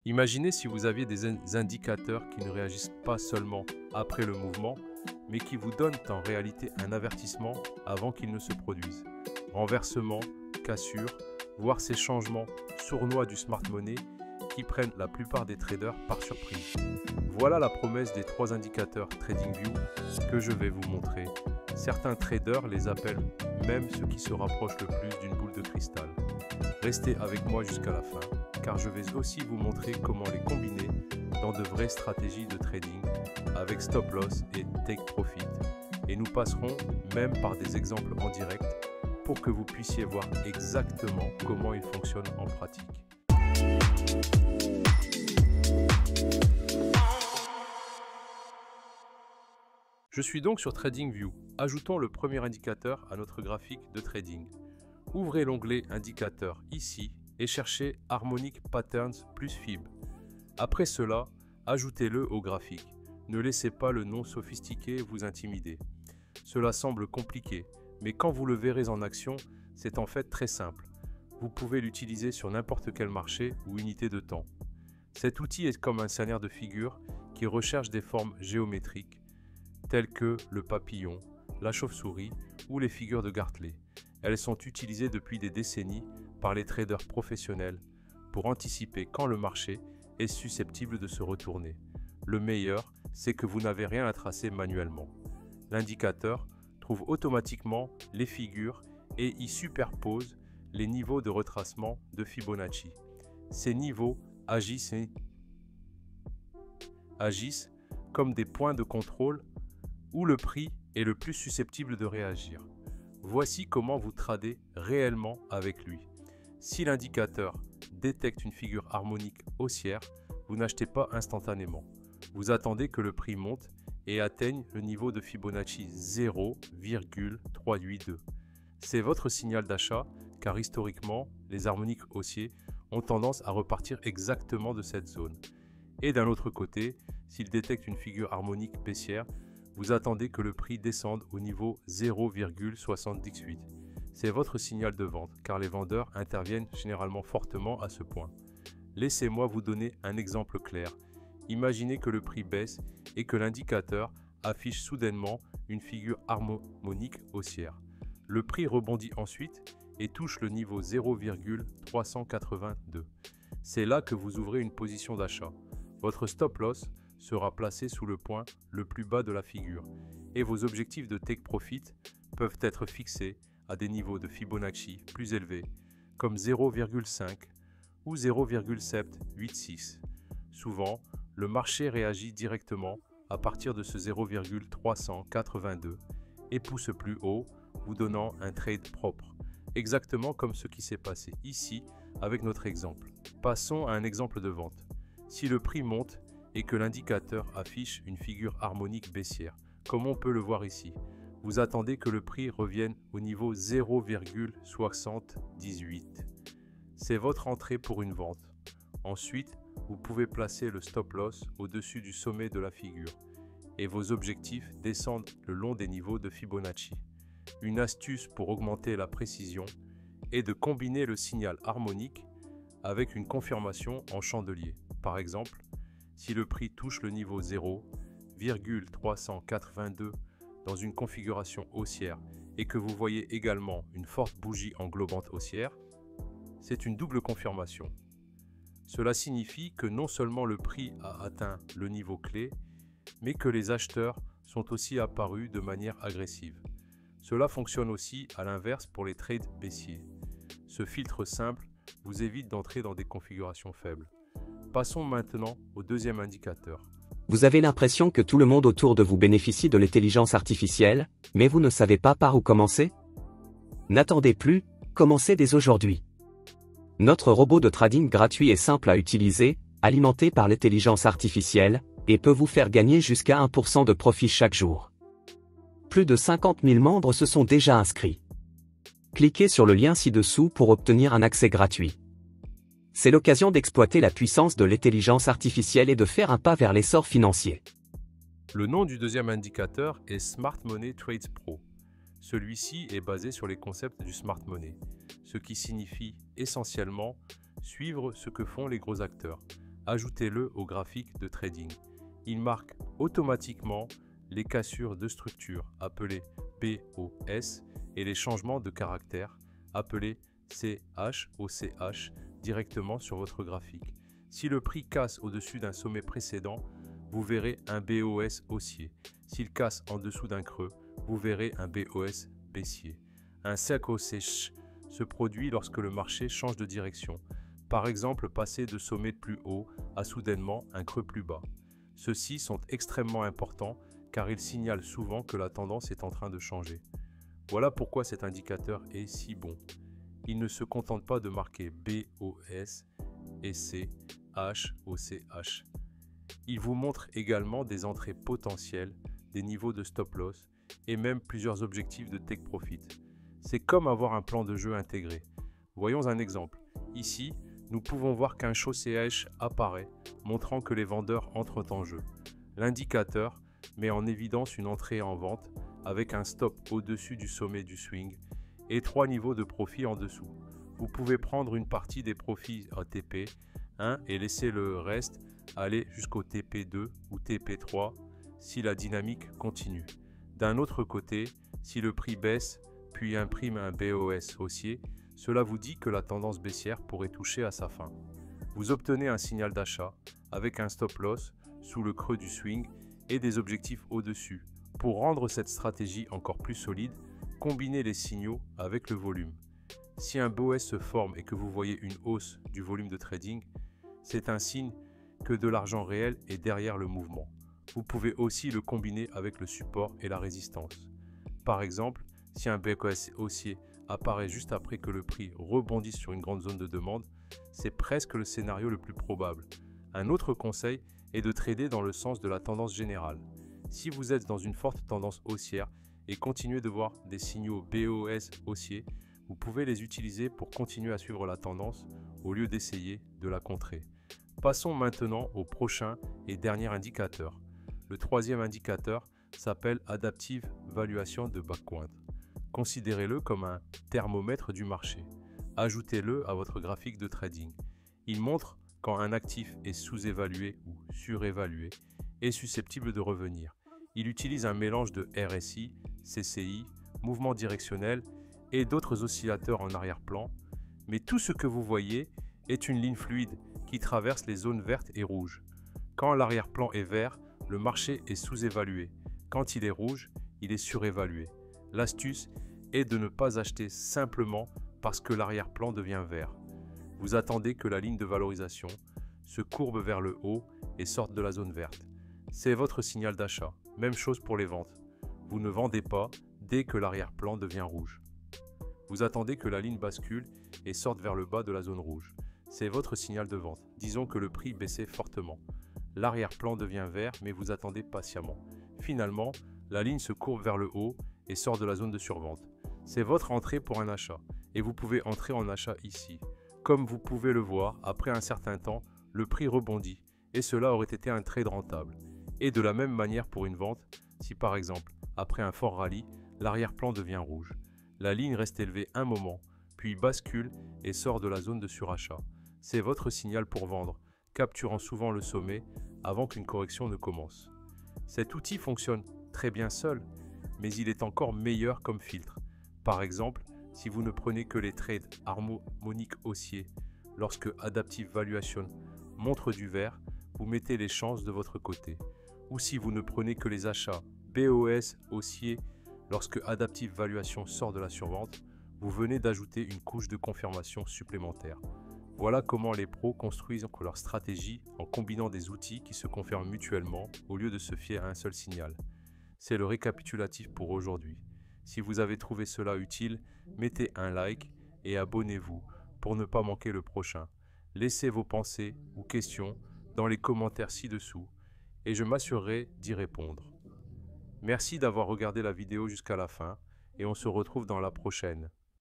Imaginez si vous aviez des indicateurs qui ne réagissent pas seulement après le mouvement, mais qui vous donnent en réalité un avertissement avant qu'il ne se produise. Renversement, cassure, voire ces changements sournois du smart money qui prennent la plupart des traders par surprise. Voilà la promesse des 3 indicateurs TradingView que je vais vous montrer. Certains traders les appellent même ceux qui se rapprochent le plus d'une boule de cristal. Restez avec moi jusqu'à la fin, car je vais aussi vous montrer comment les combiner dans de vraies stratégies de trading avec stop loss et take profit. Et nous passerons même par des exemples en direct pour que vous puissiez voir exactement comment ils fonctionnent en pratique. Je suis donc sur TradingView. Ajoutons le premier indicateur à notre graphique de trading. Ouvrez l'onglet Indicateur ici et cherchez Harmonic Patterns plus Fib. Après cela, ajoutez-le au graphique. Ne laissez pas le nom sophistiqué vous intimider. Cela semble compliqué, mais quand vous le verrez en action, c'est en fait très simple. Vous pouvez l'utiliser sur n'importe quel marché ou unité de temps. Cet outil est comme un scanner de figures qui recherche des formes géométriques, telles que le papillon, la chauve-souris ou les figures de Gartley. Elles sont utilisées depuis des décennies par les traders professionnels pour anticiper quand le marché est susceptible de se retourner. Le meilleur, c'est que vous n'avez rien à tracer manuellement. L'indicateur trouve automatiquement les figures et y superpose les niveaux de retracement de Fibonacci. Ces niveaux agissent comme des points de contrôle où le prix est le plus susceptible de réagir. Voici comment vous tradez réellement avec lui. Si l'indicateur détecte une figure harmonique haussière, vous n'achetez pas instantanément. Vous attendez que le prix monte et atteigne le niveau de Fibonacci 0,382. C'est votre signal d'achat car historiquement, les harmoniques haussiers ont tendance à repartir exactement de cette zone. Et d'un autre côté, s'il détecte une figure harmonique baissière, vous attendez que le prix descende au niveau 0,78. C'est votre signal de vente, car les vendeurs interviennent généralement fortement à ce point. Laissez-moi vous donner un exemple clair. Imaginez que le prix baisse et que l'indicateur affiche soudainement une figure harmonique haussière. Le prix rebondit ensuite et touche le niveau 0,382. C'est là que vous ouvrez une position d'achat. Votre stop loss sera placé sous le point le plus bas de la figure et vos objectifs de take profit peuvent être fixés à des niveaux de Fibonacci plus élevés comme 0,5 ou 0,786. Souvent, le marché réagit directement à partir de ce 0,382 et pousse plus haut, vous donnant un trade propre, exactement comme ce qui s'est passé ici avec notre exemple. Passons à un exemple de vente. Si le prix monte et que l'indicateur affiche une figure harmonique baissière, comme on peut le voir ici, vous attendez que le prix revienne au niveau 0,78. C'est votre entrée pour une vente. Ensuite, vous pouvez placer le stop loss au-dessus du sommet de la figure et vos objectifs descendent le long des niveaux de Fibonacci. Une astuce pour augmenter la précision est de combiner le signal harmonique avec une confirmation en chandelier. Par exemple, si le prix touche le niveau 0,382 dans une configuration haussière et que vous voyez également une forte bougie englobante haussière, c'est une double confirmation. Cela signifie que non seulement le prix a atteint le niveau clé, mais que les acheteurs sont aussi apparus de manière agressive. Cela fonctionne aussi à l'inverse pour les trades baissiers. Ce filtre simple vous évite d'entrer dans des configurations faibles. Passons maintenant au deuxième indicateur. Vous avez l'impression que tout le monde autour de vous bénéficie de l'intelligence artificielle, mais vous ne savez pas par où commencer? N'attendez plus, commencez dès aujourd'hui. Notre robot de trading gratuit est simple à utiliser, alimenté par l'intelligence artificielle, et peut vous faire gagner jusqu'à 1% de profit chaque jour. Plus de 50 000 membres se sont déjà inscrits. Cliquez sur le lien ci-dessous pour obtenir un accès gratuit. C'est l'occasion d'exploiter la puissance de l'intelligence artificielle et de faire un pas vers l'essor financier. Le nom du deuxième indicateur est Smart Money Trades Pro. Celui-ci est basé sur les concepts du Smart Money, ce qui signifie essentiellement suivre ce que font les gros acteurs, ajoutez-le au graphique de trading. Il marque automatiquement les cassures de structure appelées BOS et les changements de caractère appelés CH ou CH directement sur votre graphique. Si le prix casse au-dessus d'un sommet précédent, vous verrez un BOS haussier. S'il casse en dessous d'un creux, vous verrez un BOS baissier. Un sell sèche se produit lorsque le marché change de direction. Par exemple, passer de sommet plus haut à soudainement un creux plus bas. Ceux-ci sont extrêmement importants car ils signalent souvent que la tendance est en train de changer. Voilà pourquoi cet indicateur est si bon. Il ne se contente pas de marquer BOS et CH ou CH. Il vous montre également des entrées potentielles, des niveaux de stop loss et même plusieurs objectifs de take profit. C'est comme avoir un plan de jeu intégré. Voyons un exemple. Ici, nous pouvons voir qu'un show CH apparaît, montrant que les vendeurs entrent en jeu. L'indicateur met en évidence une entrée en vente avec un stop au-dessus du sommet du swing et 3 niveaux de profit en dessous. Vous pouvez prendre une partie des profits à TP1 et laisser le reste aller jusqu'au TP2 ou TP3 si la dynamique continue. D'un autre côté, si le prix baisse puis imprime un BOS haussier, cela vous dit que la tendance baissière pourrait toucher à sa fin. Vous obtenez un signal d'achat avec un stop loss sous le creux du swing et des objectifs au-dessus. Pour rendre cette stratégie encore plus solide, combinez les signaux avec le volume. Si un BOS se forme et que vous voyez une hausse du volume de trading, c'est un signe que de l'argent réel est derrière le mouvement. Vous pouvez aussi le combiner avec le support et la résistance. Par exemple, si un BOS haussier apparaît juste après que le prix rebondisse sur une grande zone de demande, c'est presque le scénario le plus probable. Un autre conseil est de trader dans le sens de la tendance générale. Si vous êtes dans une forte tendance haussière et continuez de voir des signaux BOS haussiers, vous pouvez les utiliser pour continuer à suivre la tendance au lieu d'essayer de la contrer. Passons maintenant au prochain et dernier indicateur. Le troisième indicateur s'appelle Adaptive Valuation de Backward. Considérez-le comme un thermomètre du marché. Ajoutez-le à votre graphique de trading. Il montre quand un actif est sous-évalué ou surévalué et susceptible de revenir. Il utilise un mélange de RSI, CCI, mouvement directionnel et d'autres oscillateurs en arrière-plan, mais tout ce que vous voyez est une ligne fluide qui traverse les zones vertes et rouges. Quand l'arrière-plan est vert, le marché est sous-évalué. Quand il est rouge, il est surévalué. L'astuce est de ne pas acheter simplement parce que l'arrière-plan devient vert. Vous attendez que la ligne de valorisation se courbe vers le haut et sorte de la zone verte. C'est votre signal d'achat. Même chose pour les ventes. Vous ne vendez pas dès que l'arrière-plan devient rouge. Vous attendez que la ligne bascule et sorte vers le bas de la zone rouge. C'est votre signal de vente. Disons que le prix baissait fortement. L'arrière-plan devient vert, mais vous attendez patiemment. Finalement, la ligne se courbe vers le haut et sort de la zone de survente. C'est votre entrée pour un achat, et vous pouvez entrer en achat ici. Comme vous pouvez le voir, après un certain temps, le prix rebondit, et cela aurait été un trade rentable. Et de la même manière pour une vente, si par exemple, après un fort rallye, l'arrière-plan devient rouge. La ligne reste élevée un moment, puis bascule et sort de la zone de surachat. C'est votre signal pour vendre, capturant souvent le sommet avant qu'une correction ne commence. Cet outil fonctionne très bien seul, mais il est encore meilleur comme filtre. Par exemple, si vous ne prenez que les trades harmoniques haussiers, lorsque Adaptive Valuation montre du vert, vous mettez les chances de votre côté. Ou si vous ne prenez que les achats BOS haussiers, lorsque Adaptive Valuation sort de la survente, vous venez d'ajouter une couche de confirmation supplémentaire. Voilà comment les pros construisent leur stratégie en combinant des outils qui se confirment mutuellement au lieu de se fier à un seul signal. C'est le récapitulatif pour aujourd'hui. Si vous avez trouvé cela utile, mettez un like et abonnez-vous pour ne pas manquer le prochain. Laissez vos pensées ou questions dans les commentaires ci-dessous et je m'assurerai d'y répondre. Merci d'avoir regardé la vidéo jusqu'à la fin et on se retrouve dans la prochaine.